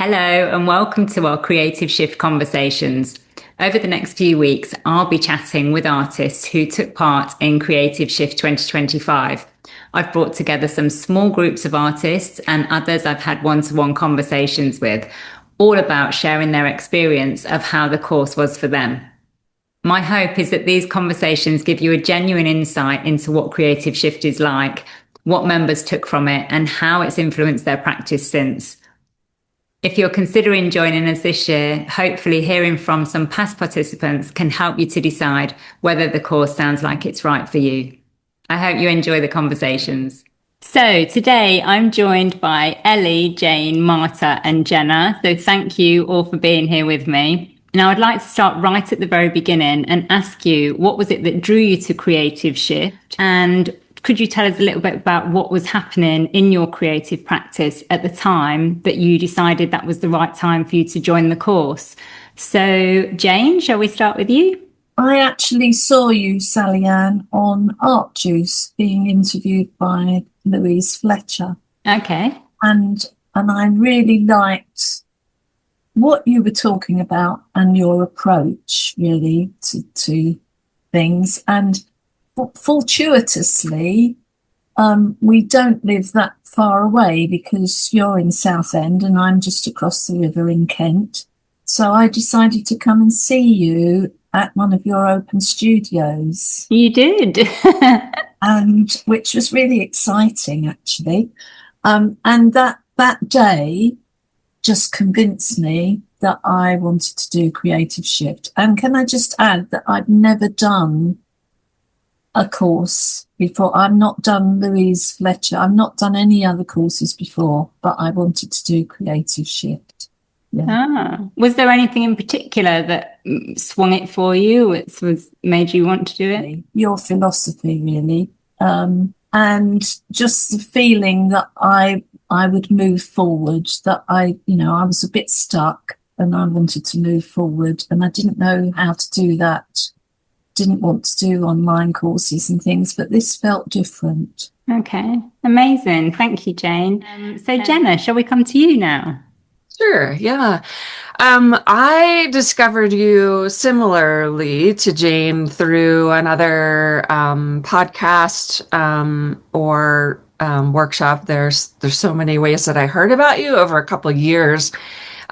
Hello, and welcome to our Creative Shift Conversations. Over the next few weeks, I'll be chatting with artists who took part in Creative Shift 2025. I've brought together some small groups of artists and others I've had one-to-one conversations with, all about sharing their experience of how the course was for them. My hope is that these conversations give you a genuine insight into what Creative Shift is like, what members took from it, and how it's influenced their practice since. If you're considering joining us this year, hopefully hearing from some past participants can help you to decide whether the course sounds like it's right for you. I hope you enjoy the conversations. So today I'm joined by Elli, Jane, Marta and Jenna. So thank you all for being here with me. Now I'd like to start right at the very beginning and ask you, what was it that drew you to Creative Shift? And could you tell us a little bit about what was happening in your creative practice at the time that you decided that was the right time for you to join the course? So, Jane, shall we start with you? I actually saw you, Sally Ann, on Art Juice being interviewed by Louise Fletcher. Okay. And I really liked what you were talking about and your approach, really, to things. And fortuitously, we don't live that far away because you're in Southend and I'm just across the river in Kent. So I decided to come and see you at one of your open studios. You did. And which was really exciting, actually. And that day just convinced me that I wanted to do Creative Shift. And can I just add that I'd never done a course before. I've not done Louise Fletcher. I've not done any other courses before, but I wanted to do Creative Shift. Yeah. Was there anything in particular that swung it for you? It made you want to do it? Your philosophy, really. And just the feeling that I would move forward, that I was a bit stuck and I wanted to move forward and I didn't know how to do that. Didn't want to do online courses and things, but this felt different. Okay, amazing. Thank you, Jane. So Jenna, shall we come to you now? Sure, yeah. I discovered you similarly to Jane through another podcast or workshop. There's so many ways that I heard about you over a couple of years.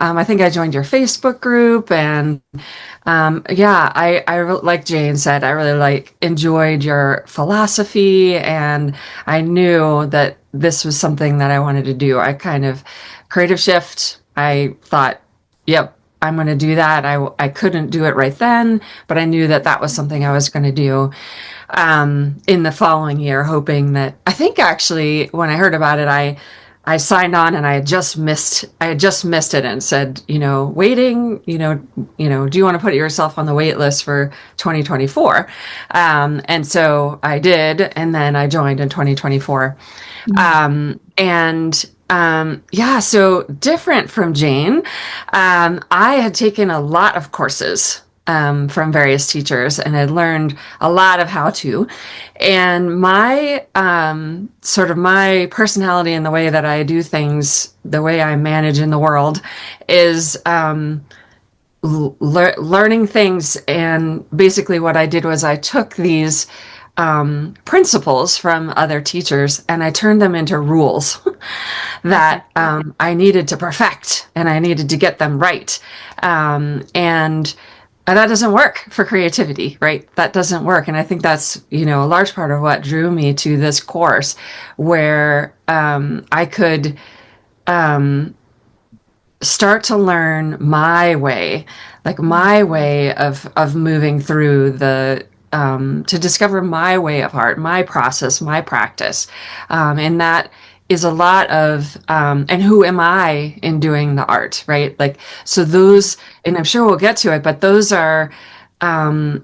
I think I joined your Facebook group and I like Jane said, I really enjoyed your philosophy and I knew that this was something that I wanted to do. Creative Shift, I thought, yep, I'm going to do that. I couldn't do it right then, but I knew that was something I was going to do in the following year, hoping that, I think actually when I heard about it, I signed on and I had just missed it and said, waiting, do you want to put yourself on the wait list for 2024? And so I did. And then I joined in 2024. So different from Jane. I had taken a lot of courses from various teachers and had learned a lot of how to. And my my personality and the way that I do things, the way I manage in the world is learning things. And basically what I did was I took these principles from other teachers and I turned them into rules that I needed to perfect and I needed to get them right. And that doesn't work for creativity, right? That doesn't work. And I think that's, a large part of what drew me to this course where I could start to learn my way of moving through to discover my way of art, my process, my practice. And that is a lot of, and who am I in doing the art, right? So those, and I'm sure we'll get to it, but those are what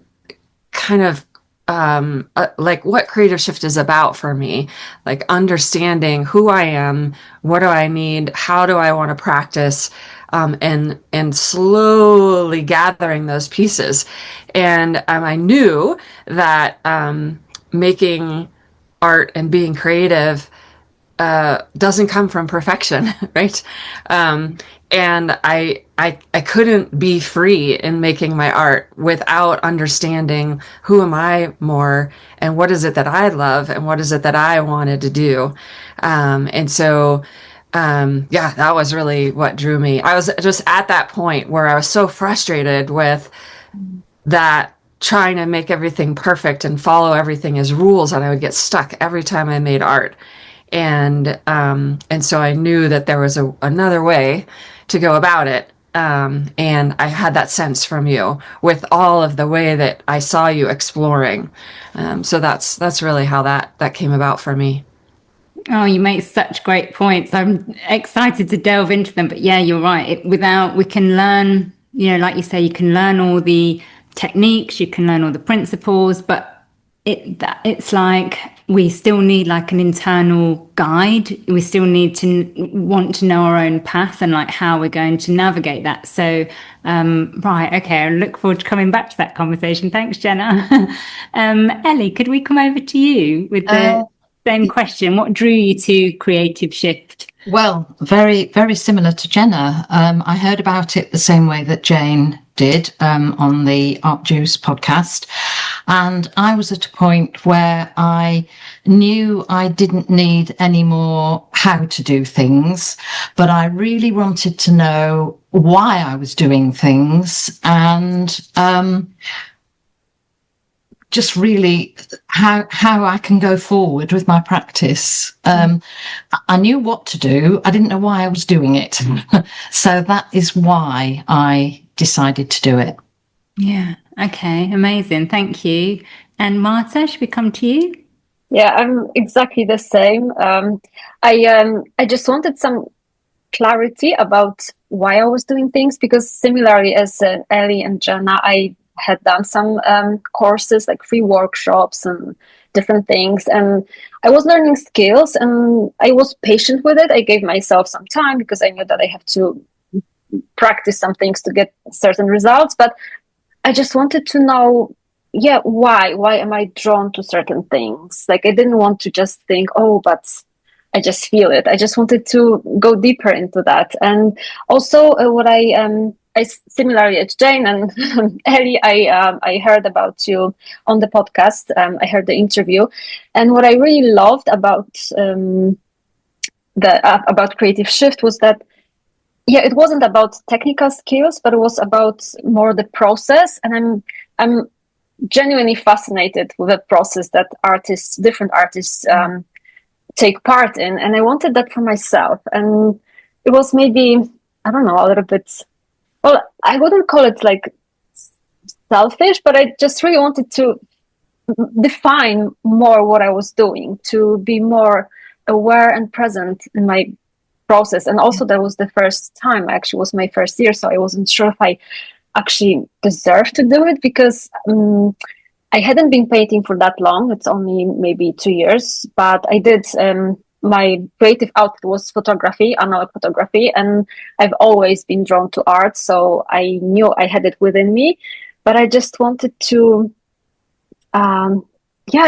Creative Shift is about for me, understanding who I am, what do I need, how do I want to practice, and slowly gathering those pieces. And I knew that making art and being creative doesn't come from perfection, right? And I couldn't be free in making my art without understanding who am I more, and what is it that I love, and what is it that I wanted to do. And so, yeah, that was really what drew me. I was just at that point where I was so frustrated with that, trying to make everything perfect and follow everything as rules, and I would get stuck every time I made art. And so I knew that there was another way to go about it. And I had that sense from you with all of the way that I saw you exploring. So that's really how that came about for me. Oh, you make such great points. I'm excited to delve into them. But yeah, you're right. We can learn, like you say, you can learn all the techniques, you can learn all the principles, but it's like we still need like an internal guide. We still need to want to know our own path and like how we're going to navigate that. So, right. Okay. I look forward to coming back to that conversation. Thanks, Jenna. Elli, could we come over to you with the same question? What drew you to Creative Shift? Well, very, very similar to Jenna. I heard about it the same way that Jane did on the Art Juice podcast. And I was at a point where I knew I didn't need any more how to do things, but I really wanted to know why I was doing things, and just really how I can go forward with my practice. I knew what to do. I didn't know why I was doing it. So that is why I decided to do it. Yeah. Okay. Amazing. Thank you. And Marta, should we come to you? Yeah, I'm exactly the same. I just wanted some clarity about why I was doing things, because similarly as Elli and Jenna, I had done some courses, like free workshops and different things, and I was learning skills, and I was patient with it. I gave myself some time because I knew that I have to practice some things to get certain results, but I just wanted to know, why am I drawn to certain things? Like, I didn't want to just think, oh, but I just feel it. I just wanted to go deeper into that. And also what I similarly as Jane and Elli, I heard about you on the podcast. I heard the interview, and what I really loved about about Creative Shift was that, it wasn't about technical skills, but it was about more the process. And I'm genuinely fascinated with the process that different artists take part in, and I wanted that for myself. And it was maybe, I don't know, a little bit, well, I wouldn't call it like selfish, but I just really wanted to define more what I was doing, to be more aware and present in my process. And also that was the first time, actually was my first year, so I wasn't sure if I actually deserved to do it, because I hadn't been painting for that long. It's only maybe 2 years, but I did my creative outlet was photography, analog photography, and I've always been drawn to art, so I knew I had it within me, but I just wanted to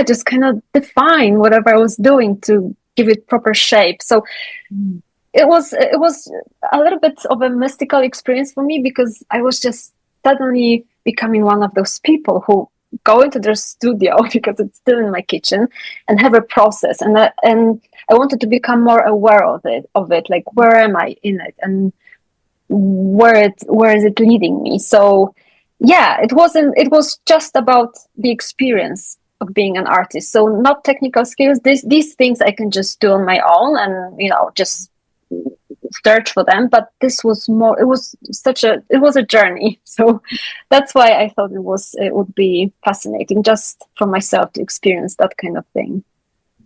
just kind of define whatever I was doing to give it proper shape. So it was a little bit of a mystical experience for me, because I was just suddenly becoming one of those people who go into their studio, because it's still in my kitchen, and have a process. And I wanted to become more aware of it, like, where am I in it, and where is it leading me? So it was just about the experience of being an artist. So not technical skills. These things I can just do on my own, and just search for them, but this was more, it was a journey. So that's why I thought it would be fascinating just for myself to experience that kind of thing.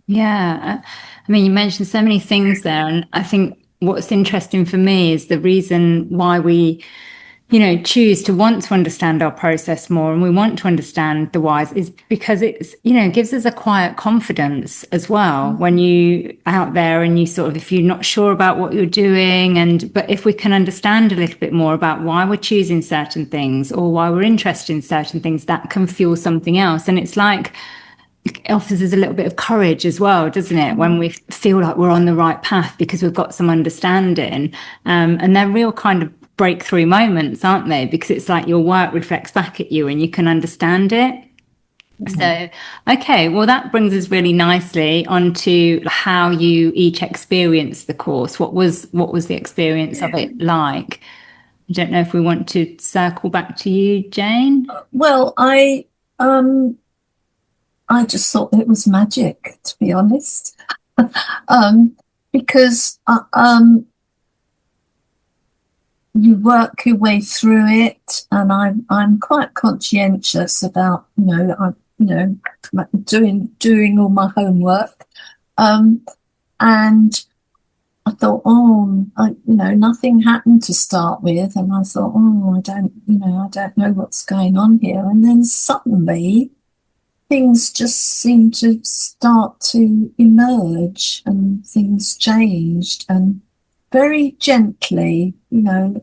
Yeah, I mean, you mentioned so many things there, and I think what's interesting for me is the reason why we choose to want to understand our process more, and we want to understand the whys, is because it's, gives us a quiet confidence as well when you out there and you sort of, if you're not sure about what you're doing, but if we can understand a little bit more about why we're choosing certain things or why we're interested in certain things, that can fuel something else. And it's like, offers us a little bit of courage as well, doesn't it? When we feel like we're on the right path because we've got some understanding. And they're real kind of breakthrough moments, aren't they? Because it's like your work reflects back at you and you can understand it. So, okay, well, that brings us really nicely onto how you each experienced the course. What was the experience of it like? I don't know if we want to circle back to you, Jane. Well, I just thought it was magic, to be honest, because you work your way through it, and I'm quite conscientious about doing all my homework, and I thought, nothing happened to start with, and I thought, I don't know what's going on here, and then suddenly things just seemed to start to emerge, and things changed, and very gently, and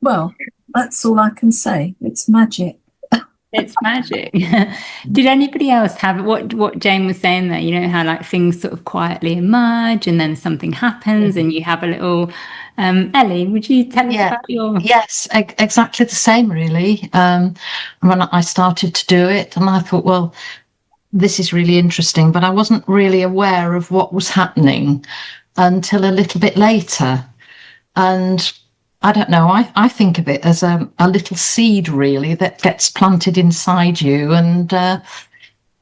well, that's all I can say. It's magic. It's magic. Did anybody else have what Jane was saying there? How like things sort of quietly emerge and then something happens and you have a little. Ellie, would you tell us about your? Yes, exactly the same, really. When I started to do it, and I thought, well, this is really interesting, but I wasn't really aware of what was happening until a little bit later. And I don't know, I think of it as a little seed, really, that gets planted inside you. And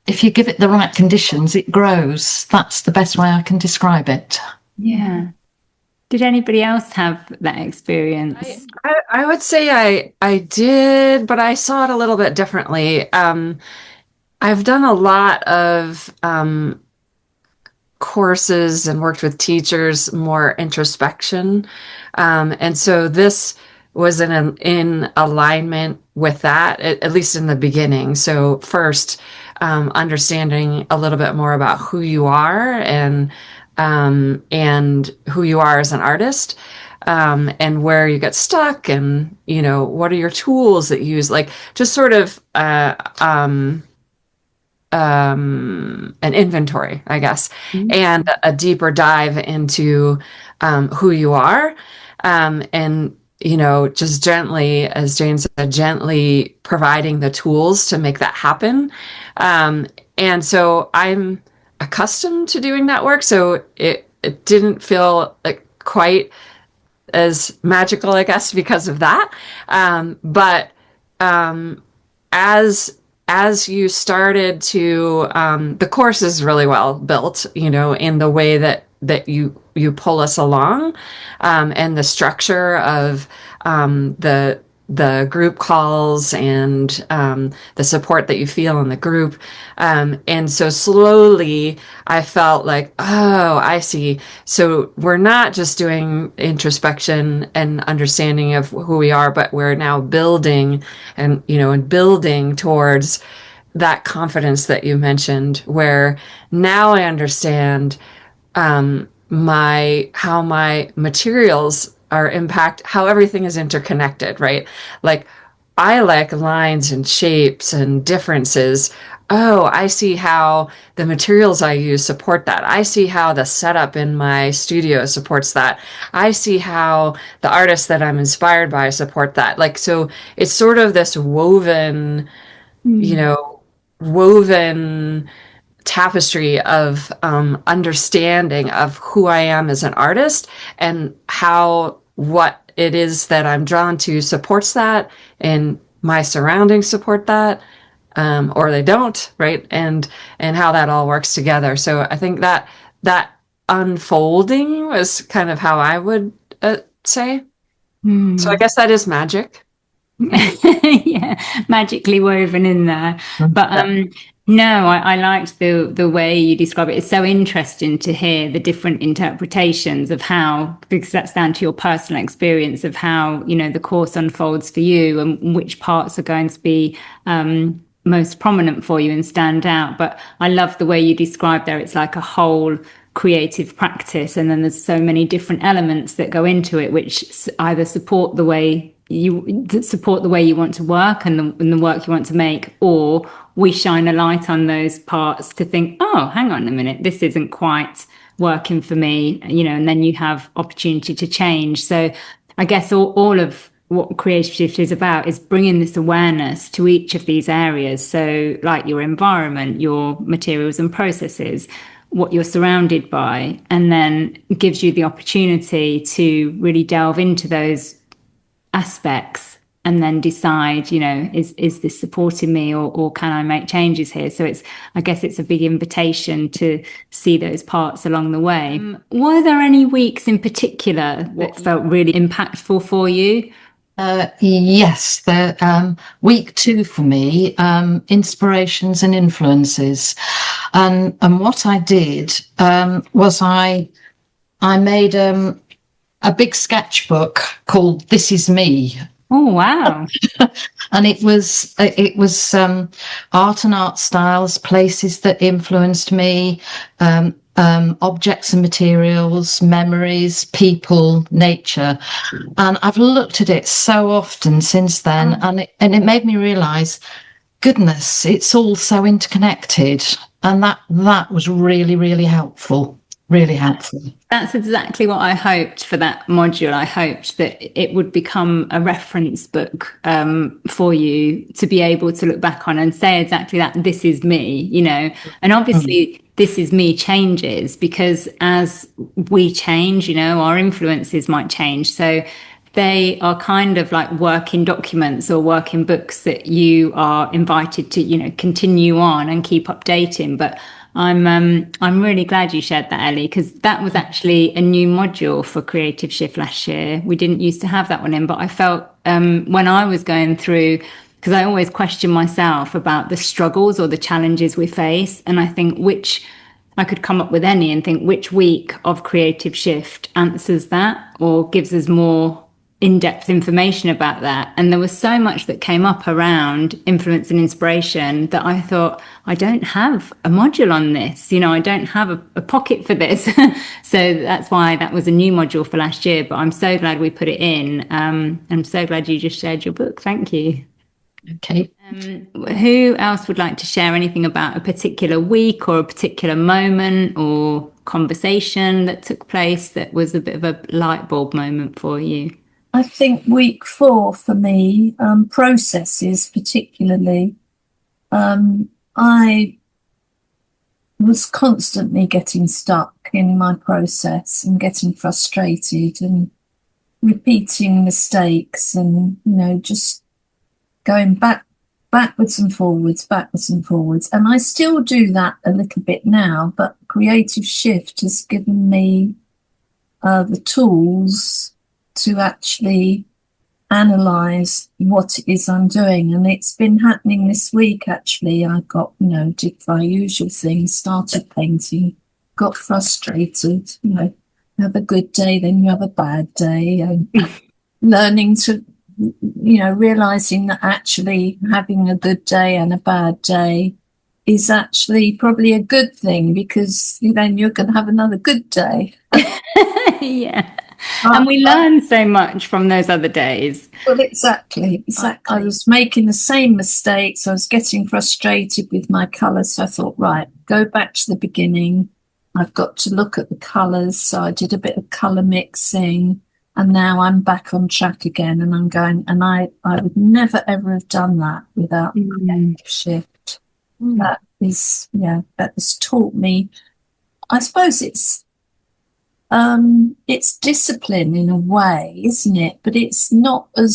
if you give it the right conditions, it grows. That's the best way I can describe it. Yeah. Did anybody else have that experience? I would say I did, but I saw it a little bit differently. I've done a lot of courses and worked with teachers, more introspection. And so this was in alignment with that, at least in the beginning. So first, understanding a little bit more about who you are and who you are as an artist, and where you get stuck, and what are your tools that you use, like just sort of an inventory, I guess, and a deeper dive into who you are, and just gently, as Jane said, gently providing the tools to make that happen. And so I'm accustomed to doing that work, so it didn't feel like quite as magical, I guess, because of that. But as you started to, the course is really well built, in the way that you pull us along, and the structure of the group calls and the support that you feel in the group. And so slowly I felt like, oh, I see. So we're not just doing introspection and understanding of who we are, but we're now building and building towards that confidence that you mentioned, where now I understand how my materials are how everything is interconnected, right? Like I like lines and shapes and differences. Oh, I see how the materials I use support that. I see how the setup in my studio supports that. I see how the artists that I'm inspired by support that. Like, so it's sort of this woven tapestry of understanding of who I am as an artist, and how what it is that I'm drawn to supports that, and my surroundings support that, or they don't, right? And how that all works together. So I think that unfolding was kind of how I would say. So I guess that is magic. Yeah, magically woven in there. But no, I liked the way you describe it. It's so interesting to hear the different interpretations of how, because that's down to your personal experience of how, the course unfolds for you and which parts are going to be most prominent for you and stand out. But I love the way you describe there. It's like a whole creative practice, and then there's so many different elements that go into it, which either support the way that support the way you want to work and the work you want to make, or we shine a light on those parts to think, oh, hang on a minute, this isn't quite working for me, and then you have opportunity to change. So I guess all of what Creative Shift is about is bringing this awareness to each of these areas. So like your environment, your materials and processes, what you're surrounded by, and then gives you the opportunity to really delve into those aspects and then decide, is this supporting me, or can I make changes here? So I guess it's a big invitation to see those parts along the way. Were there any weeks in particular that felt really impactful for you? Yes, the week 2 for me, inspirations and influences, and what I did was I made a big sketchbook called "This Is Me." Oh wow! And it was art and art styles, places that influenced me, objects and materials, memories, people, nature. And I've looked at it so often since then, and it made me realise, goodness, it's all so interconnected. And that was really, really helpful. Really helpful. That's exactly what I hoped for that module. I hoped that it would become a reference book for you to be able to look back on and say exactly that. This is me, and obviously this is me changes, because as we change, our influences might change. So they are kind of like working documents or working books that you are invited to, continue on and keep updating. But I'm really glad you shared that, Elli, because that was actually a new module for Creative Shift last year. We didn't used to have that one in, but I felt when I was going through, because I always question myself about the struggles or the challenges we face, and I think I could come up with any and think which week of Creative Shift answers that or gives us more in-depth information about that. And there was so much that came up around influence and inspiration that I thought, I don't have a module on this, I don't have a pocket for this. So that's why that was a new module for last year, but I'm so glad we put it in. I'm so glad you just shared your book. Thank you. Okay. Who else would like to share anything about a particular week or a particular moment or conversation that took place that was a bit of a light bulb moment for you? I think week 4 for me, processes particularly. I was constantly getting stuck in my process and getting frustrated and repeating mistakes and, just going backwards and forwards. And I still do that a little bit now, but Creative Shift has given me the tools to actually analyze what it is I'm doing. And it's been happening this week, actually. I got, did my usual thing, started painting, got frustrated, you have a good day, then you have a bad day, and learning to, realizing that actually having a good day and a bad day is actually probably a good thing, because then you're going to have another good day. Yeah. And we learn so much from those other days. Well, exactly. I was making the same mistakes. I was getting frustrated with my colours. So I thought, right, go back to the beginning. I've got to look at the colours. So I did a bit of colour mixing, and now I'm back on track again. And I'm going, and I would never, ever have done that without Creative Shift. That has taught me, I suppose it's discipline in a way, isn't it? But it's not a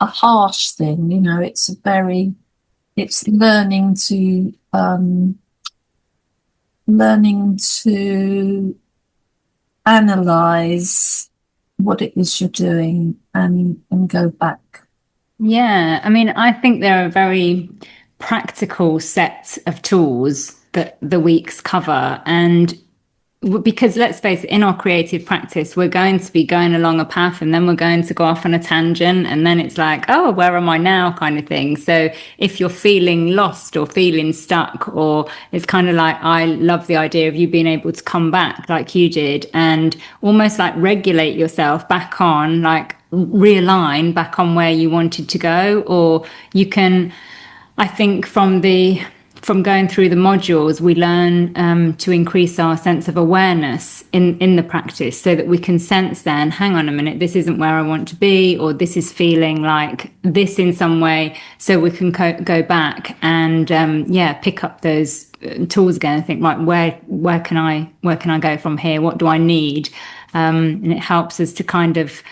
harsh thing, it's learning to analyze what it is you're doing and go back. Yeah, I mean, I think there are a very practical set of tools that the weeks cover, and because let's face it, in our creative practice, we're going to be going along a path and then we're going to go off on a tangent. And then it's like, oh, where am I now kind of thing. So if you're feeling lost or feeling stuck, or it's kind of like, I love the idea of you being able to come back like you did and almost like regulate yourself back on, like realign back on where you wanted to go. Or you can, I think from going through the modules, we learn to increase our sense of awareness in the practice, so that we can sense then, hang on a minute, this isn't where I want to be, or this is feeling like this in some way. So we can go back and pick up those tools again and think, right, where can I go from here? What do I need? And it helps us to kind of,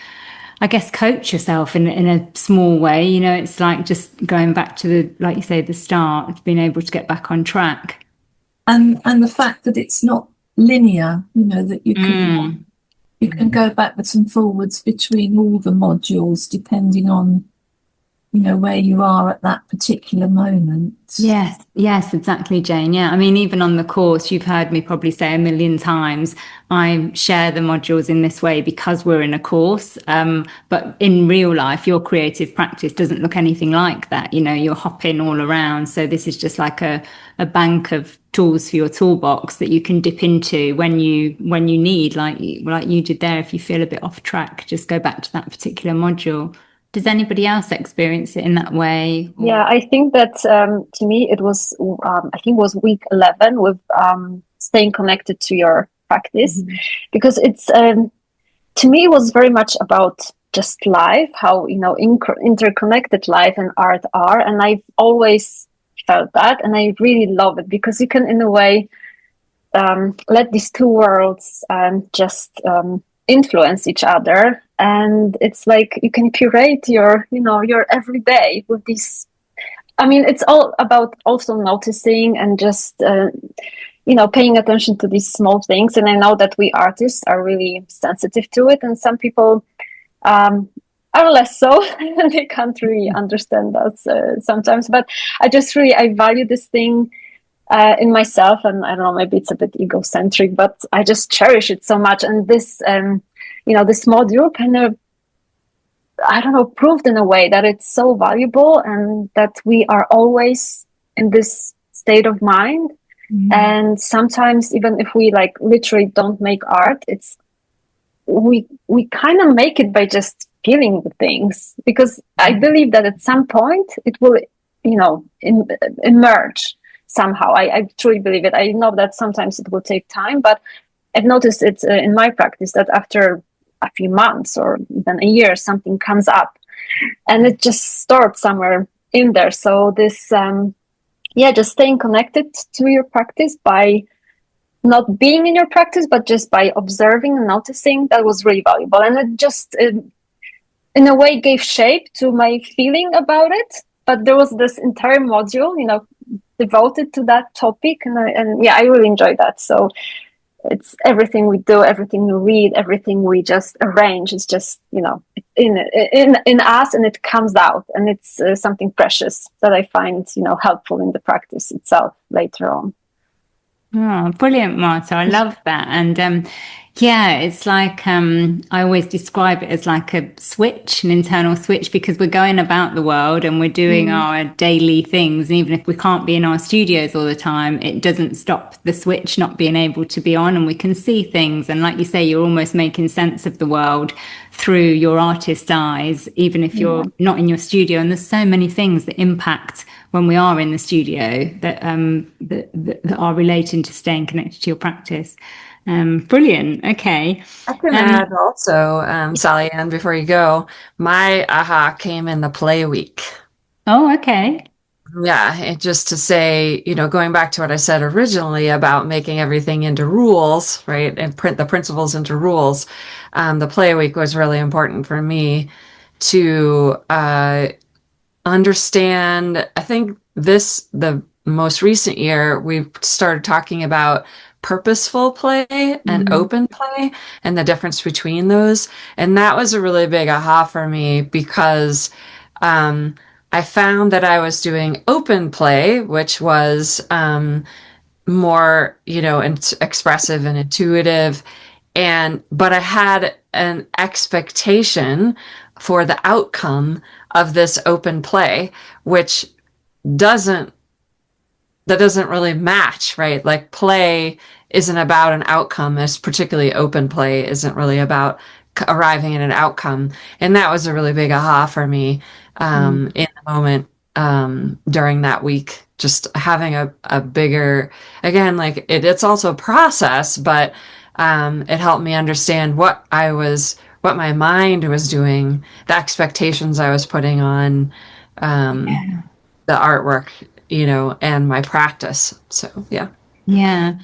I guess, coach yourself in a small way. You know, it's like just going back to the, like you say, the start, being able to get back on track. And the fact that it's not linear, you know, that you can go backwards and forwards between all the modules depending on, you know, where you are at that particular moment. Yes, exactly, Jane. Yeah, I mean, even on the course, you've heard me probably say a million times, I share the modules in this way because we're in a course. But in real life, your creative practice doesn't look anything like that. You know, you're hopping all around. So this is just like a bank of tools for your toolbox that you can dip into when you need, like you did there. If you feel a bit off track, just go back to that particular module. Does anybody else experience it in that way? Yeah, I think that to me it was week 11 with staying connected to your practice, because it's to me it was very much about just life, how, you know, interconnected life and art are, and I've always felt that, and I really love it because you can in a way let these two worlds just influence each other. And it's like you can curate your everyday with these. I mean, it's all about also noticing and just paying attention to these small things. And I know that we artists are really sensitive to it, and some people are less so. They can't really understand us sometimes. But I value this thing in myself, and I don't know, maybe it's a bit egocentric, but I just cherish it so much. And this this module kind of, I don't know, proved in a way that it's so valuable and that we are always in this state of mind. And sometimes even if we like literally don't make art, we kind of make it by just feeling the things, because I believe that at some point it will, emerge somehow. I truly believe it. I know that sometimes it will take time, but I've noticed it in my practice that after a few months or even a year, something comes up and it just stored somewhere in there. So this, just staying connected to your practice by not being in your practice, but just by observing and noticing, that was really valuable. And it just, in a way, gave shape to my feeling about it. But there was this entire module, devoted to that topic. And I really enjoyed that. So it's everything we do, everything we read, everything we just arrange. It's just, in us, and it comes out, and it's something precious that I find, helpful in the practice itself later on. Oh, brilliant, Marta. I love that. And it's like I always describe it as like a switch, an internal switch, because we're going about the world and we're doing our daily things. And even if we can't be in our studios all the time, it doesn't stop the switch not being able to be on, and we can see things. And like you say, you're almost making sense of the world through your artist's eyes, even if you're not in your studio. And there's so many things that impact when we are in the studio that that are relating to staying connected to your practice. Brilliant. Okay. I can add also, Sally Ann, before you go, my aha came in the play week. Oh, okay. Yeah, and just to say, going back to what I said originally about making everything into rules, right, and print the principles into rules, the play week was really important for me to understand. I think the most recent year, we've started talking about purposeful play and open play and the difference between those. And that was a really big aha for me, because I found that I was doing open play, which was more, expressive and intuitive. But I had an expectation for the outcome of this open play, which doesn't really match, right? Like play isn't about an outcome, as particularly open play isn't really about arriving at an outcome. And that was a really big aha for me in the moment during that week, just having a bigger, again, like it's also a process, but it helped me understand what my mind was doing, the expectations I was putting on the artwork, and my practice. So, yeah. Yeah.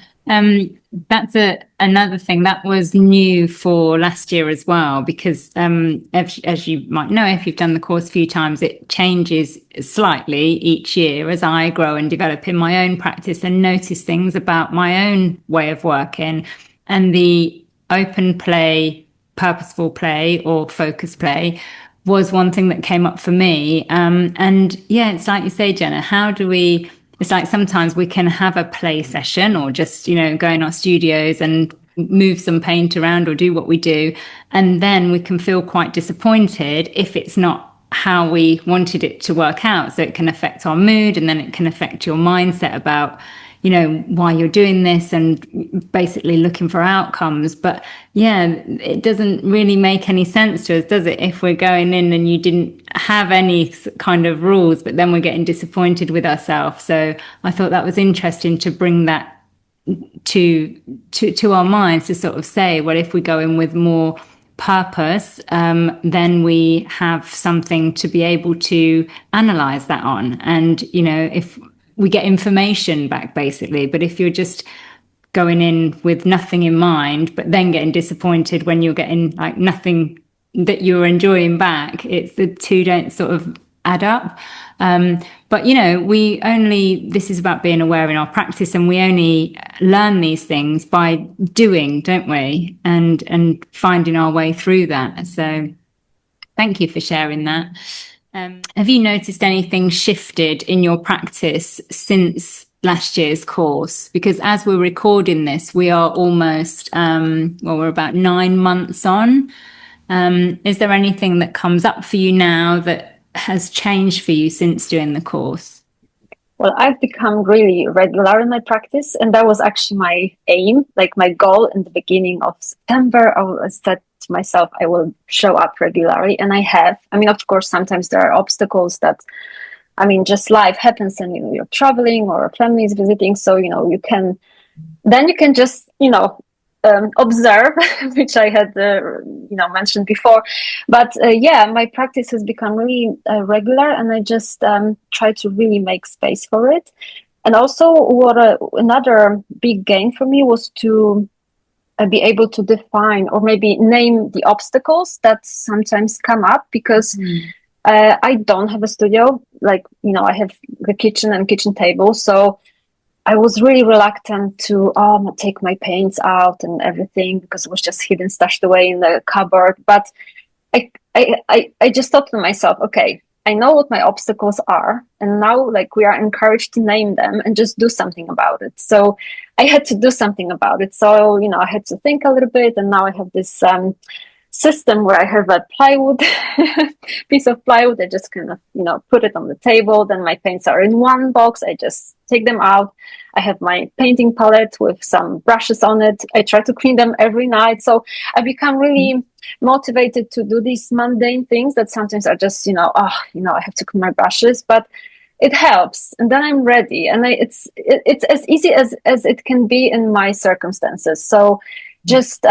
That's another thing that was new for last year as well, because as you might know, if you've done the course a few times, it changes slightly each year as I grow and develop in my own practice and notice things about my own way of working. And the open play, purposeful play or focus play was one thing that came up for me. And yeah, it's like you say, Jenna, it's like sometimes we can have a play session or just, go in our studios and move some paint around or do what we do. And then we can feel quite disappointed if it's not how we wanted it to work out. So it can affect our mood, and then it can affect your mindset about, why you're doing this and basically looking for outcomes. But yeah, it doesn't really make any sense to us, does it? If we're going in and you didn't have any kind of rules, but then we're getting disappointed with ourselves. So I thought that was interesting to bring that to our minds, to sort of say, well, if we go in with more purpose, then we have something to be able to analyze that on. And, if we get information back, basically. But if you're just going in with nothing in mind, but then getting disappointed when you're getting like nothing that you're enjoying back, it's the two don't sort of add up. But this is about being aware in our practice, and we only learn these things by doing, don't we? And finding our way through that. So thank you for sharing that. Have you noticed anything shifted in your practice since last year's course? Because as we're recording this, we are almost, we're about 9 months on. Is there anything that comes up for you now that has changed for you since doing the course? Well, I've become really regular in my practice, and that was actually my aim, like my goal in the beginning of September. I set to myself, I will show up regularly, and I have. I mean, of course, sometimes there are obstacles just life happens, and you're traveling or family is visiting, so you can just observe, which I had mentioned before. But my practice has become really regular, and I just try to really make space for it. And also, another big gain for me was to be able to define or maybe name the obstacles that sometimes come up, because I don't have a studio. Like, I have the kitchen and kitchen table, so I was really reluctant to take my paints out and everything, because it was just hidden, stashed away in the cupboard. But I just thought to myself, okay, I know what my obstacles are, and now we are encouraged to name them and just do something about it. So I had to do something about it. So I had to think a little bit, and now I have this system where I have a plywood piece of plywood. I just kind of put it on the table. Then my paints are in one box. I just take them out. I have my painting palette with some brushes on it. I try to clean them every night. So I become really motivated to do these mundane things that sometimes are just I have to clean my brushes, but it helps, and then I'm ready. And it's as easy as it can be in my circumstances. So just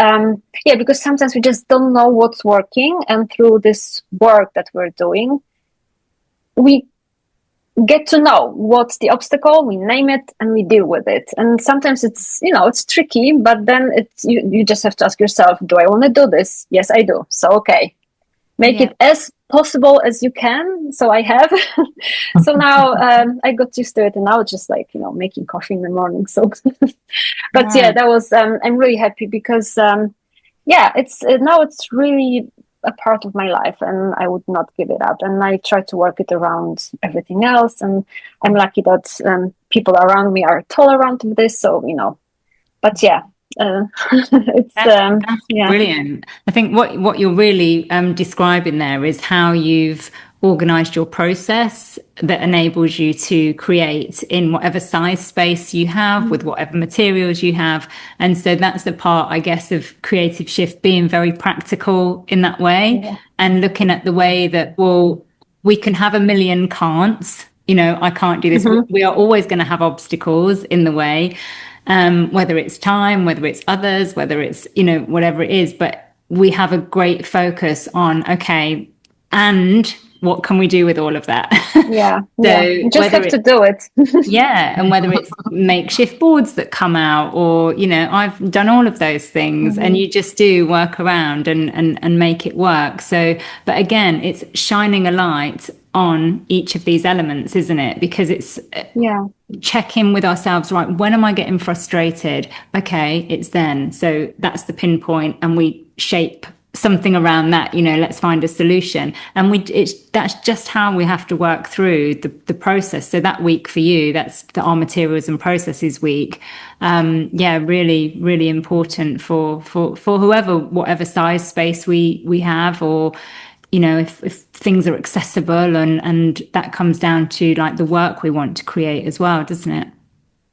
because sometimes we just don't know what's working, and through this work that we're doing, we get to know what's the obstacle, we name it, and we deal with it. And sometimes it's it's tricky, but then it's you just have to ask yourself, do I want to do this? Yes, I do. So okay, make it as possible as you can. So I have. So now I got used to it, and now it's just making coffee in the morning. So but that was I'm really happy, because it's now it's really a part of my life, and I would not give it up, and I try to work it around everything else. And I'm lucky that people around me are tolerant of this. So, but yeah, it's That's yeah. brilliant. I think what you're really describing there is how you've organized your process that enables you to create in whatever size space you have with whatever materials you have. And so that's the part, I guess, of Creative Shift being very practical in that way, and looking at the way that, well, we can have a million can'ts. I can't do this. We are always going to have obstacles in the way. Whether it's time, whether it's others, whether it's, whatever it is, but we have a great focus on, okay, and what can we do with all of that? Yeah. You just have to do it. And whether it's makeshift boards that come out, or, I've done all of those things, and you just do work around and make it work. So, but again, it's shining a light on each of these elements, isn't it? Because it's check in with ourselves, right? When am I getting frustrated? Okay, it's then. So that's the pinpoint, and we shape something around that. Let's find a solution. And that's just how we have to work through the process. So that week for you, that's our materials and processes week. Really, really important for whatever size space we have, or if things are accessible, and that comes down to like the work we want to create as well, doesn't it?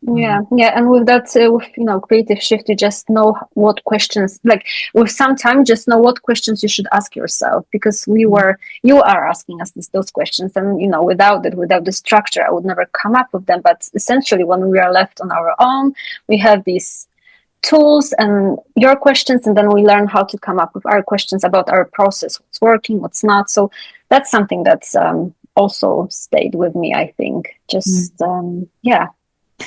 Yeah. And with that, with Creative Shift, you just know what questions, like with some time, just know what questions you should ask yourself, because you are asking us those questions, and without the structure, I would never come up with them. But essentially, when we are left on our own, we have these tools and your questions, and then we learn how to come up with our questions about our process, what's working, what's not. So that's something that's also stayed with me, I think. Just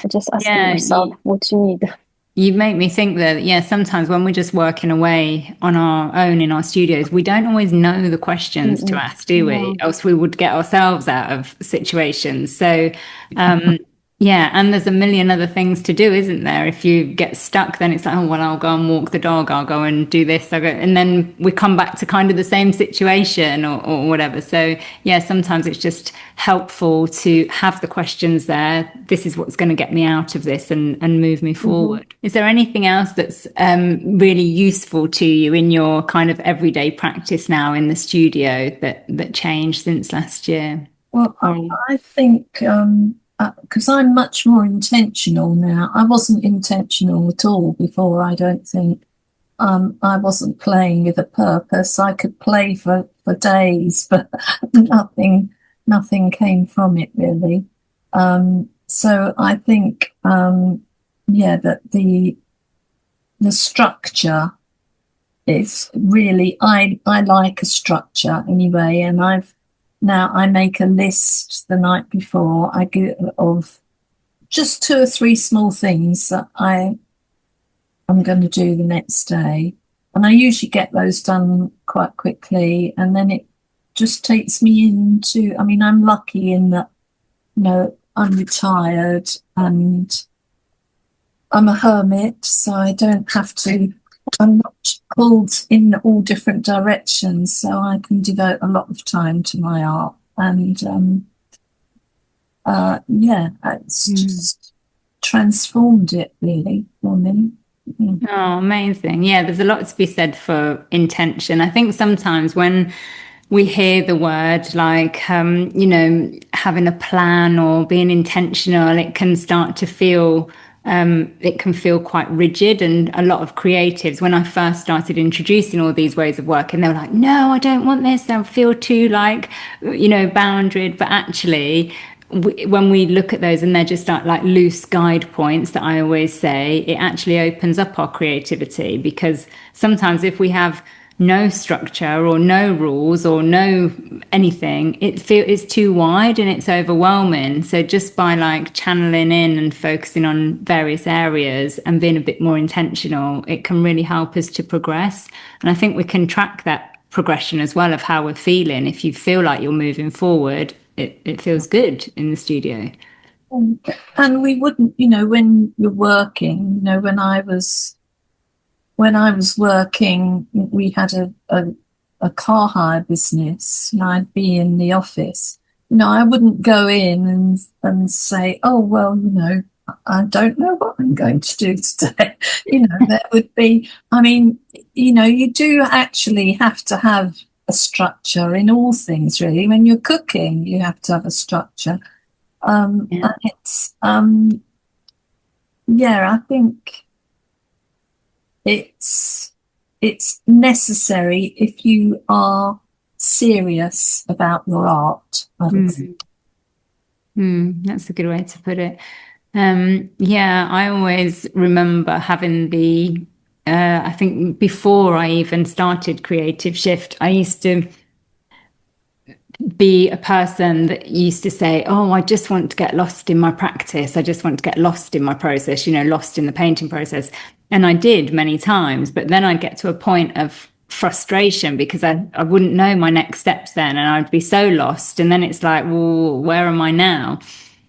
just asking yourself what you need. You make me think that, sometimes when we're just working away on our own in our studios, we don't always know the questions to ask, do we? No. Else we would get ourselves out of situations. So and there's a million other things to do, isn't there? If you get stuck, then it's like, oh, well, I'll go and walk the dog, I'll go and do this, and then we come back to kind of the same situation or whatever. So sometimes it's just helpful to have the questions there. This is what's going to get me out of this and move me forward. Is there anything else that's really useful to you in your kind of everyday practice now in the studio that changed since last year? Well, I think because I'm much more intentional now. I wasn't intentional at all before, I don't think. I wasn't playing with a purpose. I could play for days, but nothing came from it really. So I think, that the structure is really, I like a structure anyway, and now I make a list the night before of just 2 or 3 small things that I'm going to do the next day. And I usually get those done quite quickly. And then it just takes me into, I'm lucky in that, I'm retired and I'm a hermit, so I don't have to, I'm not pulled in all different directions, so I can devote a lot of time to my art. And it's just transformed it really for me. Oh, amazing. There's a lot to be said for intention. I think sometimes when we hear the word like, having a plan or being intentional, it can start to feel quite rigid. And a lot of creatives, when I first started introducing all these ways of working, they were like, no, I don't want this. I feel too boundaried. But actually, when we look at those, and they're just like loose guide points that I always say, it actually opens up our creativity. Because sometimes if we have no structure or no rules or no anything, it's too wide and it's overwhelming. So just by channeling in and focusing on various areas and being a bit more intentional, it can really help us to progress. And I think we can track that progression as well of how we're feeling. If you feel like you're moving forward, it feels good in the studio. And we wouldn't, when you're working, when I was working, we had a car hire business, and I'd be in the office. I wouldn't go in and say, oh, well, I don't know what I'm going to do today. There would be, you do actually have to have a structure in all things, really. When you're cooking, you have to have a structure. And it's, I think it's necessary if you are serious about your art. That's a good way to put it. I always remember having I think before I even started Creative Shift, I used to be a person that used to say, oh, I just want to get lost in my practice. I just want to get lost in my process, lost in the painting process. And I did many times, but then I'd get to a point of frustration because I wouldn't know my next steps then, and I'd be so lost. And then it's like, well, where am I now?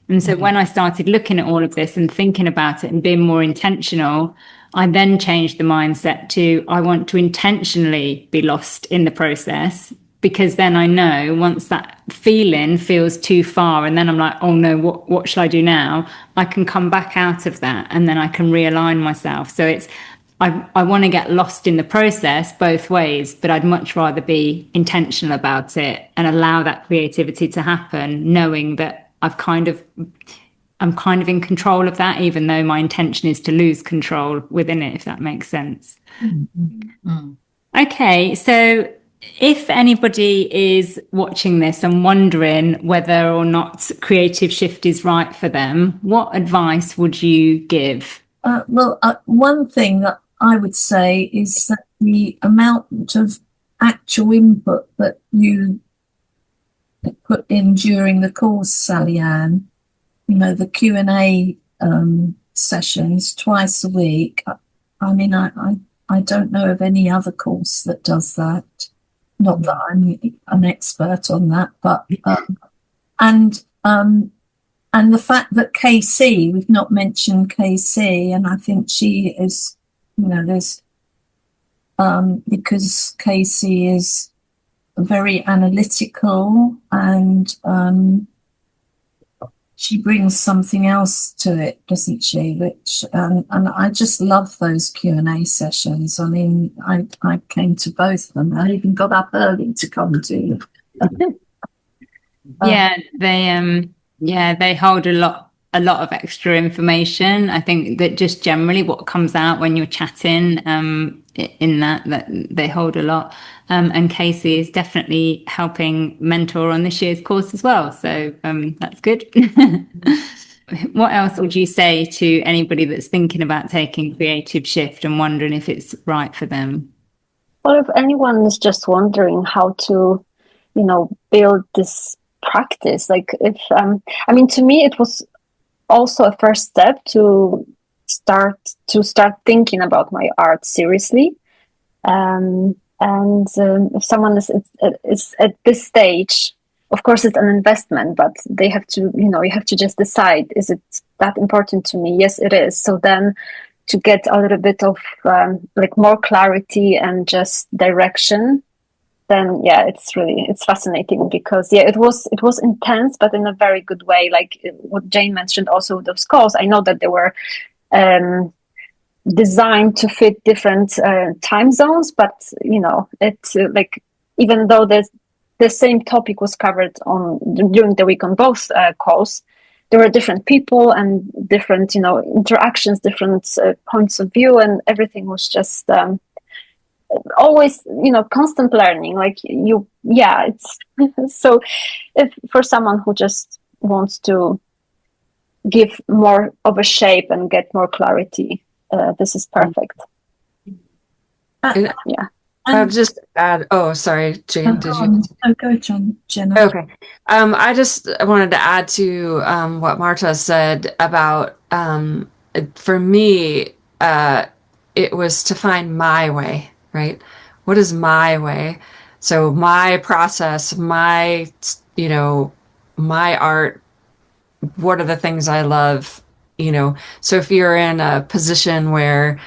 And so when I started looking at all of this and thinking about it and being more intentional, I then changed the mindset to, I want to intentionally be lost in the process, because then I know once that feeling feels too far and then I'm like, oh no, what should I do now? I can come back out of that and then I can realign myself. So I want to get lost in the process both ways, but I'd much rather be intentional about it and allow that creativity to happen, knowing that I'm kind of in control of that, even though my intention is to lose control within it, if that makes sense. Okay, so if anybody is watching this and wondering whether or not Creative Shift is right for them, what advice would you give? One thing that I would say is that the amount of actual input that you put in during the course, Sally Ann, the Q&A sessions twice a week. I don't know of any other course that does that. Not that I'm an expert on that, but and the fact that KC, we've not mentioned KC, and I think she is, there's because KC is very analytical and she brings something else to it, doesn't she? Which and I just love those Q&A sessions. I came to both of them. I even got up early to come to them. They hold a lot of extra information. I think that just generally what comes out when you're chatting in that they hold a lot. And Casey is definitely helping mentor on this year's course as well. So that's good. What else would you say to anybody that's thinking about taking Creative Shift and wondering if it's right for them? Well, if anyone is just wondering how to, build this practice, to me, it was also a first step to start thinking about my art seriously. If someone is at this stage, of course, it's an investment, but they have to, you have to just decide, is it that important to me? Yes, it is. So then to get a little bit of more clarity and just direction, then it's fascinating because it was intense, but in a very good way. Like what Jane mentioned, also those calls, I know that they were designed to fit different time zones, but it's even though the same topic was covered during the week on both calls, there were different people and different interactions, different points of view, and everything was just always constant learning. It's so if for someone who just wants to give more of a shape and get more clarity, this is perfect. I'll just add. Oh, sorry, Jane. Did you? Go, Jenna. Okay. I just wanted to add to what Marta said about. For me, it was to find my way. Right? What is my way? So my process, my art. What are the things I love? So if you're in a position where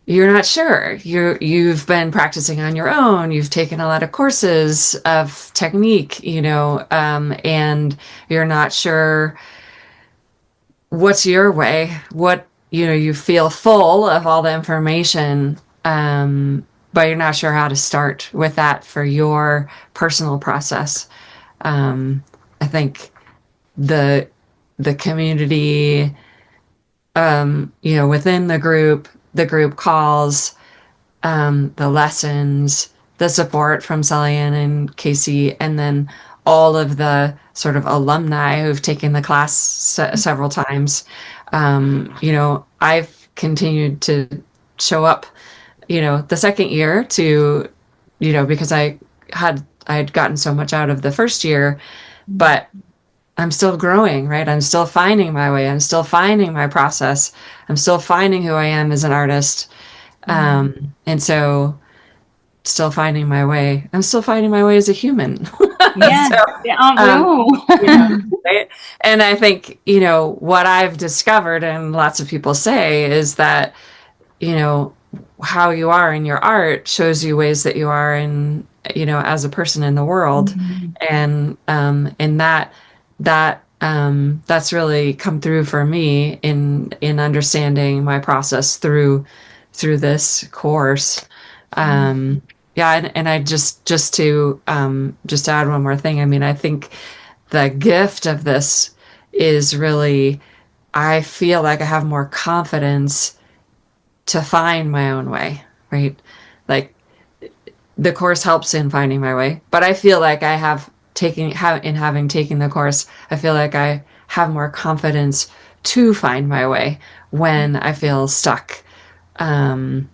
you're not sure. You've been practicing on your own. You've taken a lot of courses of technique, and you're not sure what's your way. What, you feel full of all the information, but you're not sure how to start with that for your personal process. I think the community, within the group calls, the lessons, the support from Celian and Casey, and then all of the sort of alumni who've taken the class several times. I've continued to show up, the second year to, because I had gotten so much out of the first year, but I'm still growing, right? I'm still finding my way. I'm still finding my process. I'm still finding who I am as an artist. And so still finding my way. I'm still finding my way as a human. Yeah, aren't we all? Right? And I think, what I've discovered, and lots of people say, is that, how you are in your art shows you ways that you are in, as a person in the world. And that's really come through for me in understanding my process through this course. And I just to add one more thing. I mean, I think the gift of this is really, I feel like I have more confidence to find my own way, right? Like, the course helps in finding my way, but I feel like I have having taken the course, I feel like I have more confidence to find my way when I feel stuck, when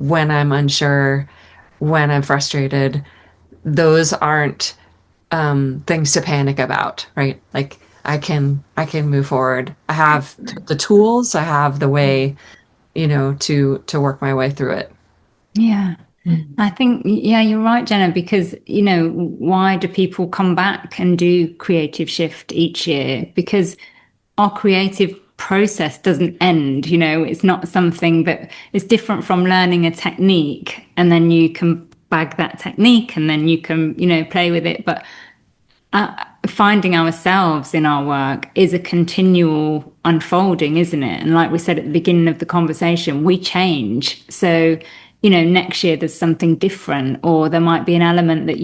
I'm unsure, when I'm frustrated. Those aren't things to panic about, right? Like, I can move forward. I have the tools, I have the way, to work my way through it. Yeah. I think, you're right, Jenna, because, why do people come back and do Creative Shift each year? Because our creative process doesn't end, it's not something that is different from learning a technique and then you can bag that technique and then you can, play with it. But finding ourselves in our work is a continual unfolding, isn't it? And like we said at the beginning of the conversation, we change. So, next year there's something different, or there might be an element that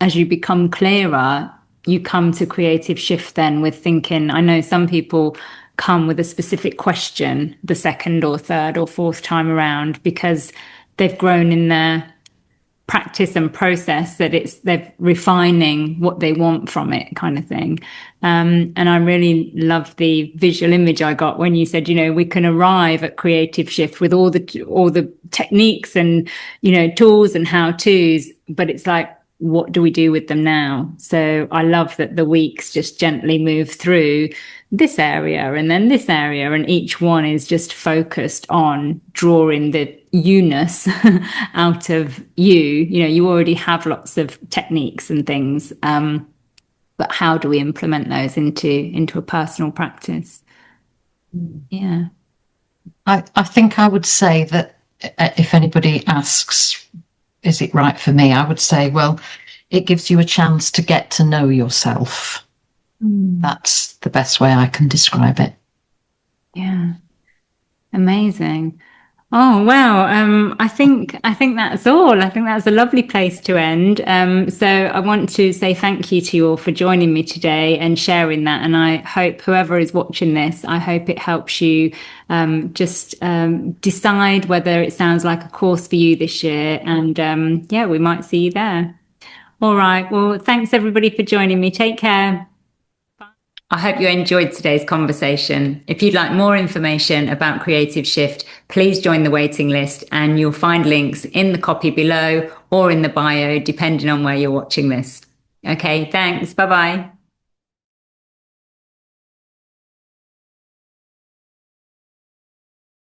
as you become clearer, you come to Creative Shift then with thinking. I know some people come with a specific question the second or third or fourth time around because they've grown in their practice and process, that they're refining what they want from it, kind of thing. And I really love the visual image I got when you said, we can arrive at Creative Shift with all the techniques and, tools and how-tos, but it's like, what do we do with them now? So I love that the weeks just gently move through this area and then this area, and each one is just focused on drawing the you-ness out of you. You already have lots of techniques and things, but how do we implement those into a personal practice? Yeah. I think I would say that if anybody asks, is it right for me? I would say, well, it gives you a chance to get to know yourself. That's the best way I can describe it. Yeah. Amazing. Oh, wow. I think that's all. I think that's a lovely place to end. So I want to say thank you to you all for joining me today and sharing that. And I hope whoever is watching this, I hope it helps you just decide whether it sounds like a course for you this year. And we might see you there. All right. Well, thanks everybody for joining me. Take care. I hope you enjoyed today's conversation. If you'd like more information about Creative Shift, please join the waiting list, and you'll find links in the copy below or in the bio, depending on where you're watching this. Okay, thanks. Bye-bye.